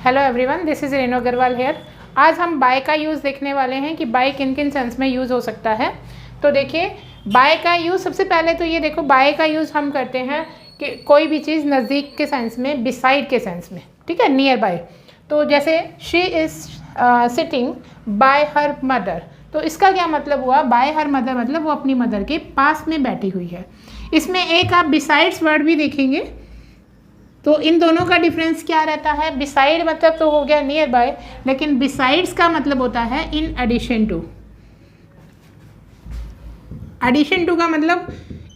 Hello everyone, this is Renu Agarwal here. आज हम bye का यूज़ देखने वाले हैं कि बाय किन किन सेंस में यूज़ हो सकता है। तो देखिए, बाय का यूज़ सबसे पहले तो ये देखो, बाय का यूज़ हम करते हैं कि कोई भी चीज़ नज़दीक के सेंस में, बिसाइड के सेंस में, ठीक है, नियर बाय। तो जैसे she is sitting bye her mother, तो इसका क्या मतलब हुआ? बाय हर मदर मतलब वो अपनी मदर के पास में बैठी हुई है। इसमें एक आप बिसाइड्स वर्ड भी देखेंगे, तो इन दोनों का डिफरेंस क्या रहता है? बिसाइड मतलब तो हो गया नियर बाय, लेकिन बिसाइड्स का मतलब होता है in addition to. Addition to का मतलब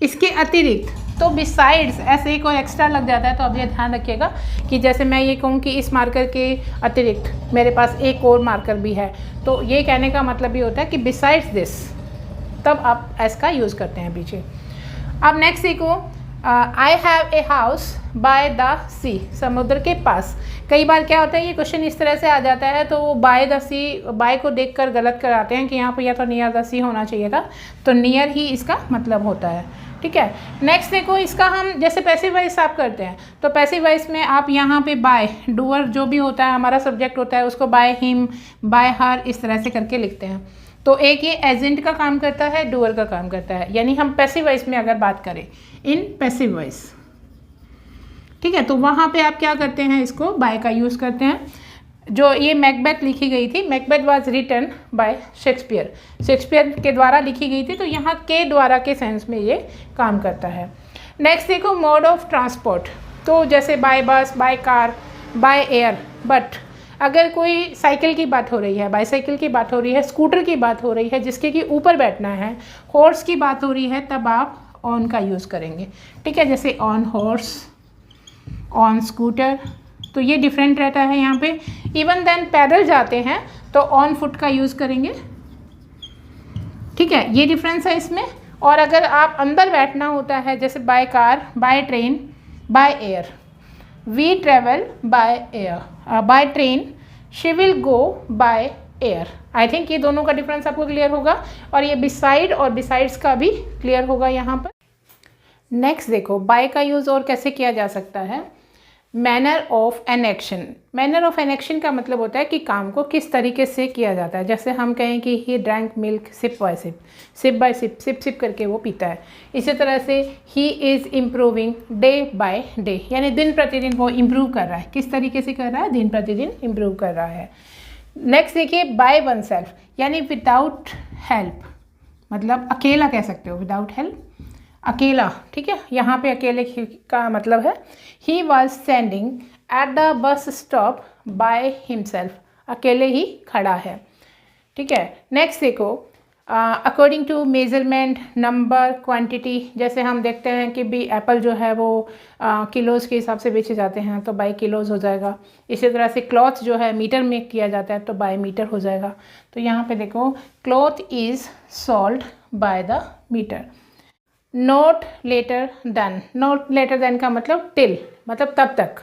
इसके अतिरिक्त। तो बिसाइड्स ऐसे एक और एक्स्ट्रा लग जाता है, तो अब ये ध्यान रखिएगा कि जैसे मैं ये कहूँ कि इस मार्कर के अतिरिक्त मेरे पास एक और मार्कर भी है, तो ये कहने का मतलब ये होता है कि बिसाइड्स दिस, तब आप एस का यूज़ करते हैं पीछे। अब नेक्स्ट देखो, I have a house by the sea, समुद्र के पास। कई बार क्या होता है, ये क्वेश्चन इस तरह से आ जाता है तो वो बाय द सी, बाय को देखकर गलत कराते हैं कि यहाँ पर या तो नियर द सी होना चाहिए था, तो नियर ही इसका मतलब होता है, ठीक है। नेक्स्ट देखो, इसका हम जैसे पैसिव वॉइस आप करते हैं, तो पैसिव वॉइस में आप यहाँ पे बाय, डूअर जो भी होता है, हमारा सब्जेक्ट होता है, उसको बाय हिम, बाय हर, इस तरह से करके लिखते हैं। तो एक ये एजेंट का काम करता है, डूअर का काम करता है, यानी हम पैसिव वॉइस में अगर बात करें, इन पैसिव वॉइस, ठीक है, तो वहाँ पे आप क्या करते हैं, इसको बाय का यूज़ करते हैं। जो ये मैकबेथ लिखी गई थी, Macbeth was written by Shakespeare, Shakespeare के द्वारा लिखी गई थी, तो यहाँ के द्वारा के सेंस में ये काम करता है। नेक्स्ट देखो, मोड ऑफ ट्रांसपोर्ट, तो जैसे बाय बस, bye car, by air. But अगर कोई साइकिल की बात हो रही है, बाईसाइकिल की बात हो रही है, स्कूटर की बात हो रही है जिसके कि ऊपर बैठना है, हॉर्स की बात हो रही है, तब आप ऑन का यूज़ करेंगे, ठीक है, जैसे ऑन हॉर्स, ऑन स्कूटर, तो ये डिफरेंट रहता है यहाँ पे। इवन देन पैदल जाते हैं तो ऑन फुट का यूज़ करेंगे, ठीक है, ये डिफरेंस है इसमें। और अगर आप अंदर बैठना होता है, जैसे by car, by train, by air, we travel by air, by train, she will go by air. I think ये दोनों का डिफरेंस आपको क्लियर होगा, और ये बिसाइड और बिसाइड्स का भी क्लियर होगा यहाँ पर। नेक्स्ट देखो, बाय का यूज़ और कैसे किया जा सकता है। Manner of an action, manner of an action का मतलब होता है कि काम को किस तरीके से किया जाता है। जैसे हम कहें कि he drank milk sip by sip, sip by sip, sip sip करके वो पीता है। इसी तरह से he is improving day by day, यानी दिन प्रतिदिन वो इम्प्रूव कर रहा है। किस तरीके से कर रहा है? दिन प्रतिदिन इम्प्रूव कर रहा है। नेक्स्ट देखिए, बाय वन सेल्फ, यानी विदाउट हेल्प, मतलब अकेला कह सकते हो, विदाउट हेल्प, अकेला, ठीक है, यहाँ पे अकेले का मतलब है he was standing at the bus stop by himself, अकेले ही खड़ा है, ठीक है। नेक्स्ट देखो, according to measurement, number, quantity, जैसे हम देखते हैं कि भी एप्पल जो है वो किलोज़ के हिसाब से बेचे जाते हैं, तो बाय किलोज़ हो जाएगा। इसी तरह से क्लॉथ जो है मीटर में किया जाता है, तो बाय मीटर हो जाएगा। तो यहाँ पे देखो, cloth is sold by the metre. Not later than, not later than का मतलब टिल, मतलब तब तक,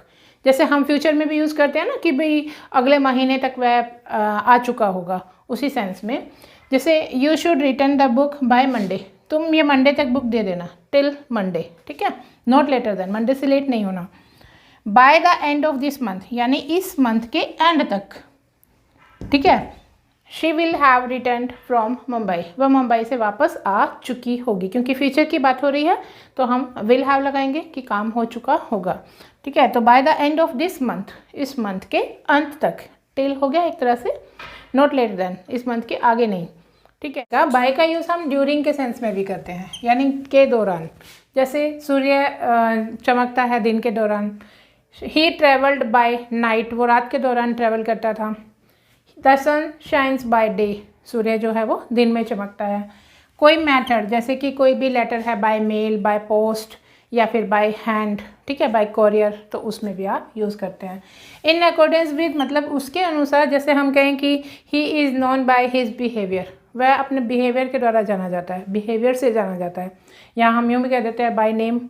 जैसे हम फ्यूचर में भी यूज़ करते हैं ना कि भाई अगले महीने तक वह आ चुका होगा, उसी सेंस में। जैसे you should return the book by Monday, तुम ये मंडे तक बुक दे देना, टिल मंडे, ठीक है, नॉट लेटर देन, मंडे से लेट नहीं होना। By the end of this month, यानी इस मंथ के एंड तक, ठीक है। She will have return from Mumbai, वह मुंबई से वापस आ चुकी होगी, क्योंकि फ्यूचर की बात हो रही है तो हम विल हैव लगाएंगे कि काम हो चुका होगा, ठीक है। तो by the end of this month, इस मंथ के अंत तक, टिल हो गया एक तरह से, नॉट लेटर देन, इस मंथ के आगे नहीं, ठीक है। बाय का यूज़ हम ड्यूरिंग के सेंस में भी करते हैं, यानी के दौरान, जैसे सूर्य चमकता है दिन के दौरान। ही ट्रेवल्ड बाय नाइट, वो रात के दौरान ट्रेवल करता था। The sun shines by day, सूर्य जो है वो दिन में चमकता है। कोई मैटर, जैसे कि कोई भी लेटर है, बाय मेल, बाय पोस्ट, या फिर बाय हैंड, ठीक है, बाय कोरियर, तो उसमें भी आप यूज़ करते हैं। इन अकॉर्डेंस विद, मतलब उसके अनुसार, जैसे हम कहें कि he is known by his behaviour, वह अपने बिहेवियर के द्वारा जाना जाता है, बिहेवियर से जाना जाता है। यहाँ हम यूँ भी कह देते हैं बाय नेम,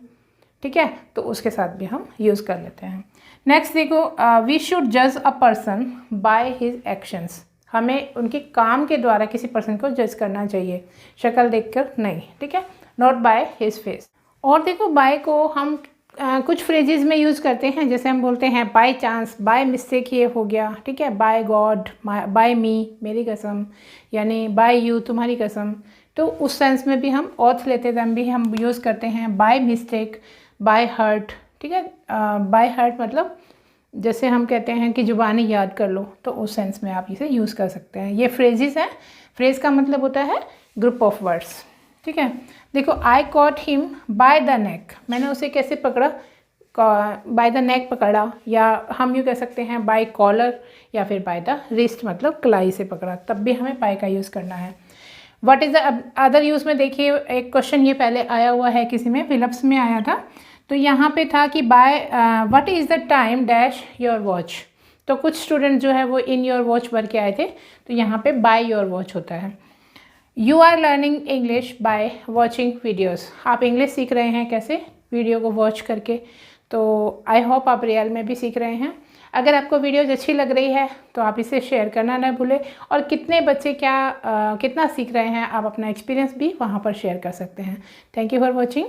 ठीक है, तो उसके साथ भी हम यूज़ कर लेते हैं। नेक्स्ट देखो, वी शुड जज a person by his actions, हमें उनके काम के द्वारा किसी पर्सन को जज करना चाहिए, शक्ल देखकर नहीं, ठीक है, नॉट बाय हिज फेस। और देखो, बाय को हम कुछ फ्रेजेस में यूज़ करते हैं, जैसे हम बोलते हैं बाय चांस, बाय मिस्टेक ये हो गया, ठीक है, बाय गॉड, बाय मी, मेरी कसम, यानी बाय यू, तुम्हारी कसम। तो उस सेंस में भी हम ऑथ लेते हैं, भी हम यूज़ करते हैं बाय मिस्टेक, बाय हर्ट, ठीक है। बाय हर्ट मतलब जैसे हम कहते हैं कि ज़ुबानी याद कर लो, तो उस सेंस में आप इसे यूज़ कर सकते हैं। ये फ्रेजेस हैं। फ्रेज़ का मतलब होता है ग्रुप ऑफ वर्ड्स, ठीक है। देखो, आई cot him by the neck, मैंने उसे कैसे पकड़ा, बाय द नेक पकड़ा, या हम यूँ कह सकते हैं बाय कॉलर, या फिर बाय द रिस्ट मतलब कलाई से पकड़ा, तब भी हमें बाय का यूज़ करना है। What is the other use में देखिए, एक क्वेश्चन ये पहले आया हुआ है किसी में, फिलिप्स में आया था, तो यहाँ पे था कि by what is the time dash your watch. तो कुछ स्टूडेंट जो है वो इन योर वॉच भर के आए थे, तो यहाँ पे बाय योर वॉच होता है। You are learning English by watching videos, आप इंग्लिश सीख रहे हैं कैसे, वीडियो को वॉच करके। तो आई होप आप रियल में भी सीख रहे हैं। अगर आपको वीडियोज़ अच्छी लग रही है तो आप इसे शेयर करना ना भूलें, और कितने बच्चे कितना सीख रहे हैं आप अपना एक्सपीरियंस भी वहाँ पर शेयर कर सकते हैं। Thank you for watching.